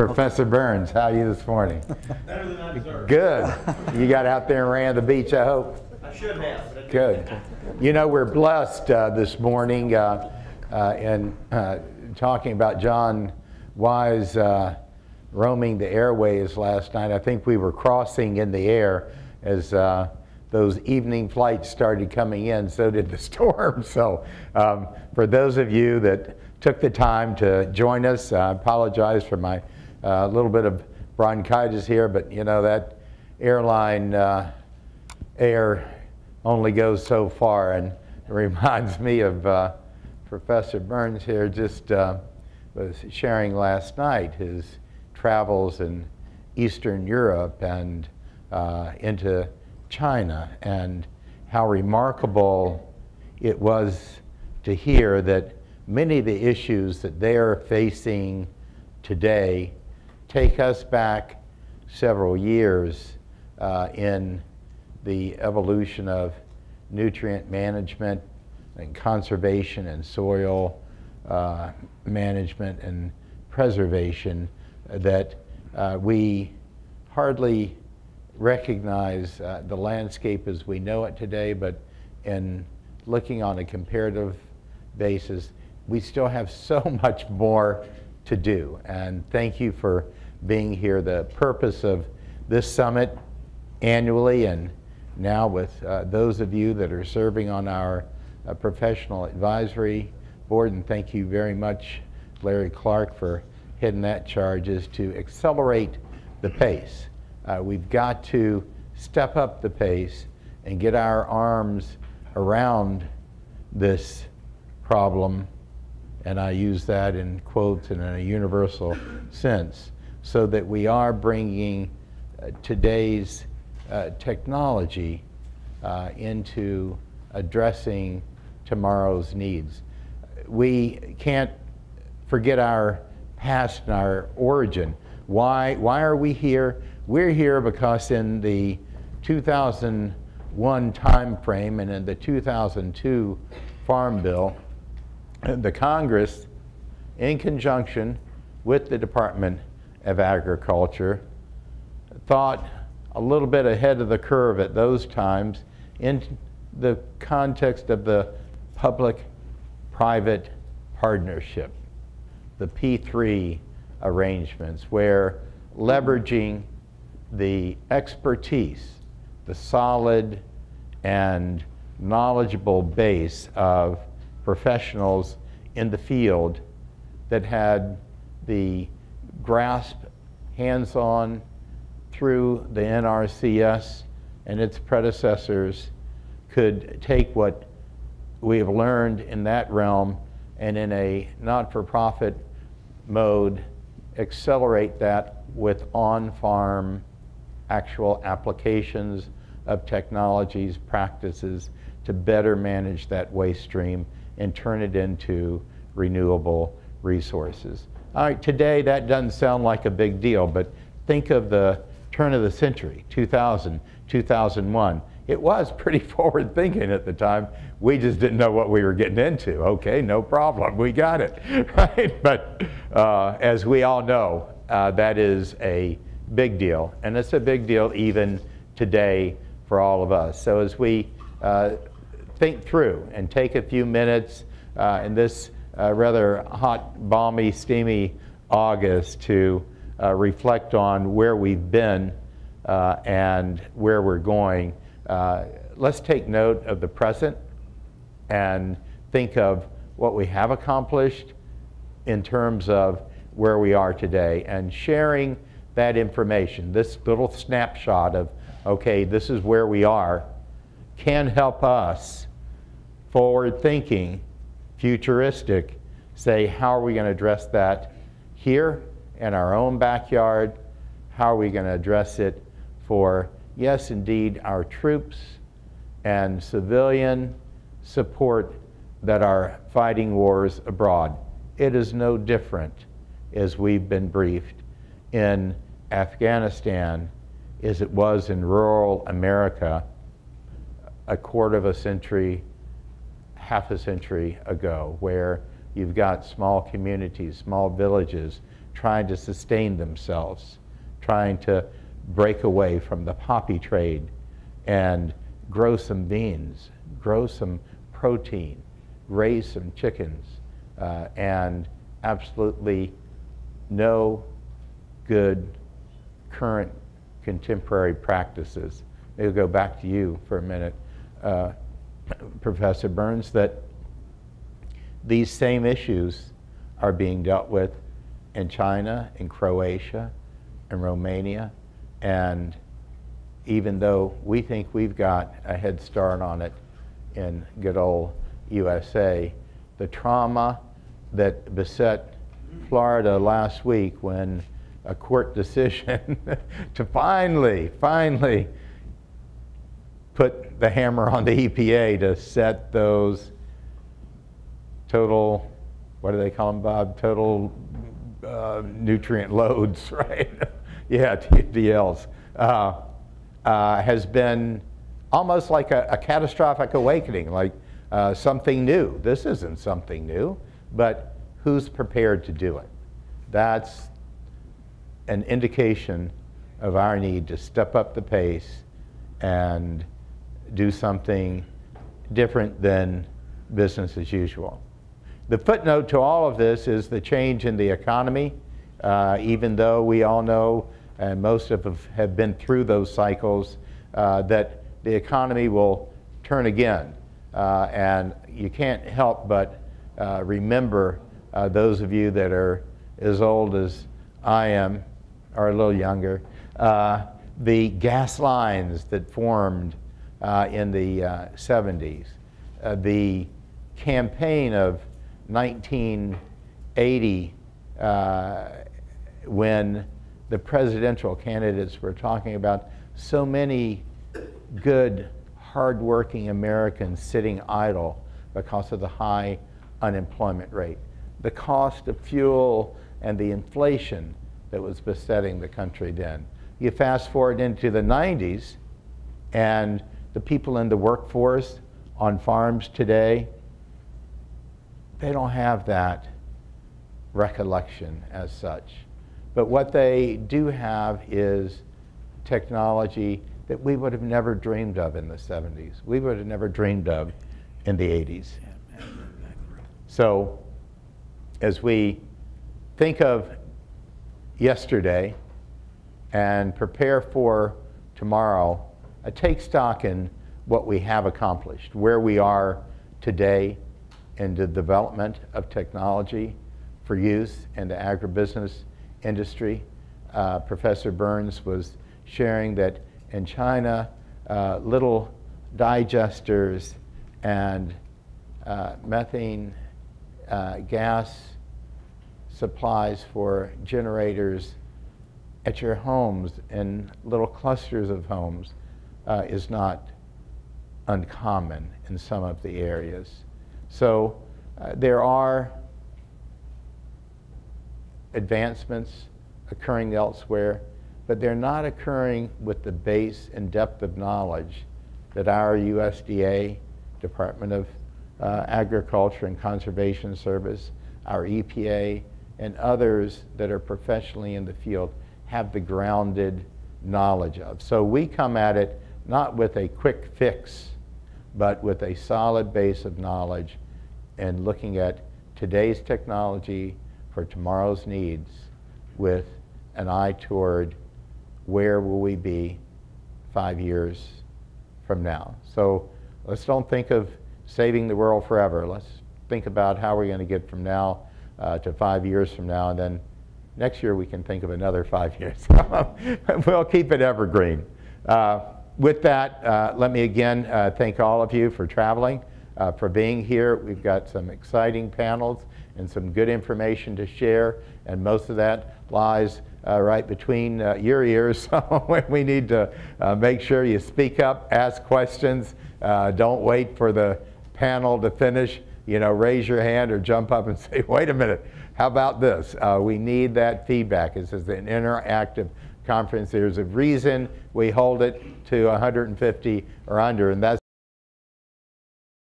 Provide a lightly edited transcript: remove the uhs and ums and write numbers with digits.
Professor Burns, how are you this morning? Better than I deserve. Good. You got out there and ran the beach, I hope? I should have. But Good. You know, we're blessed this morning in talking about John Wise roaming the airways last night. I think we were crossing in the air as those evening flights started coming in, so did the storm. So for those of you that took the time to join us, I apologize for my little bit of bronchitis here, but you know, that airline air only goes so far, and it reminds me of Professor Burns here just was sharing last night his travels in Eastern Europe and into China, and how remarkable it was to hear that many of the issues that they are facing today take us back several years in the evolution of nutrient management and conservation and soil management and preservation that we hardly recognize the landscape as we know it today, but in looking on a comparative basis, we still have so much more to do. And thank you for being here. The purpose of this summit annually, and now with those of you that are serving on our professional advisory board, and thank you very much, Larry Clark, for heading that charge, is to accelerate the pace. We've got to step up the pace and get our arms around this problem, and I use that in quotes and in a universal sense, so that we are bringing today's technology into addressing tomorrow's needs. We can't forget our past and our origin. Why are we here? We're here because in the 2001 time frame and in the 2002 Farm Bill, the Congress, in conjunction with the Department of Agriculture, thought a little bit ahead of the curve at those times in the context of the public-private partnership, the P3 arrangements, where leveraging the expertise, the solid and knowledgeable base of professionals in the field that had the grasp hands-on through the NRCS and its predecessors could take what we have learned in that realm and in a not-for-profit mode accelerate that with on-farm actual applications of technologies, practices to better manage that waste stream and turn it into renewable resources. All right, today that doesn't sound like a big deal, but think of the turn of the century, 2000, 2001. It was pretty forward thinking at the time. We just didn't know what we were getting into. Okay, no problem, we got it, right? But as we all know, that is a big deal, and it's a big deal even today for all of us. So as we think through and take a few minutes in this rather hot, balmy, steamy August to reflect on where we've been and where we're going, let's take note of the present and think of what we have accomplished in terms of where we are today, and sharing that information, this little snapshot of, okay, this is where we are, can help us forward thinking, futuristic, say, how are we going to address that here in our own backyard? How are we going to address it for, yes, indeed, our troops and civilian support that are fighting wars abroad? It is no different, as we've been briefed, in Afghanistan as it was in rural America a quarter of a century, half a century ago, where you've got small communities, small villages, trying to sustain themselves, trying to break away from the poppy trade and grow some beans, grow some protein, raise some chickens, and absolutely no good current contemporary practices. Maybe we'll go back to you for a minute, Professor Burns, that these same issues are being dealt with in China, in Croatia, in Romania, and even though we think we've got a head start on it in good old USA, the trauma that beset Florida last week when a court decision to finally put the hammer on the EPA to set those total, what do they call them, Bob? Total nutrient loads, right? Yeah, TDLs. Has been almost like a catastrophic awakening, like something new. This isn't something new, but who's prepared to do it? That's an indication of our need to step up the pace and do something different than business as usual. The footnote to all of this is the change in the economy, even though we all know, and most of us have been through those cycles, that the economy will turn again. And you can't help but remember those of you that are as old as I am, or a little younger, the gas lines that formed in the 70s, the campaign of 1980 when the presidential candidates were talking about so many good, hardworking Americans sitting idle because of the high unemployment rate, the cost of fuel and the inflation that was besetting the country then. You fast forward into the 90s, and the people in the workforce on farms today, they don't have that recollection as such. But what they do have is technology that we would have never dreamed of in the 70s. We would have never dreamed of in the 80s. So as we think of yesterday and prepare for tomorrow, take stock in what we have accomplished, where we are today in the development of technology for use in the agribusiness industry. Professor Burns was sharing that in China, little digesters and methane gas supplies for generators at your homes in little clusters of homes is not uncommon in some of the areas. So there are advancements occurring elsewhere, but they're not occurring with the base and depth of knowledge that our USDA, Department of Agriculture and Conservation Service, our EPA, and others that are professionally in the field have the grounded knowledge of. So we come at it not with a quick fix, but with a solid base of knowledge and looking at today's technology for tomorrow's needs with an eye toward where will we be 5 years from now. So let's don't think of saving the world forever. Let's think about how we're going to get from now to 5 years from now, and then next year we can think of another 5 years. We'll keep it evergreen. With that, let me again thank all of you for traveling, for being here. We've got some exciting panels and some good information to share, and most of that lies right between your ears. So we need to make sure you speak up, ask questions. Don't wait for the panel to finish. You know, raise your hand or jump up and say, wait a minute, how about this? We need that feedback. This is an interactive conference. There's a reason we hold it to 150 or under, and that's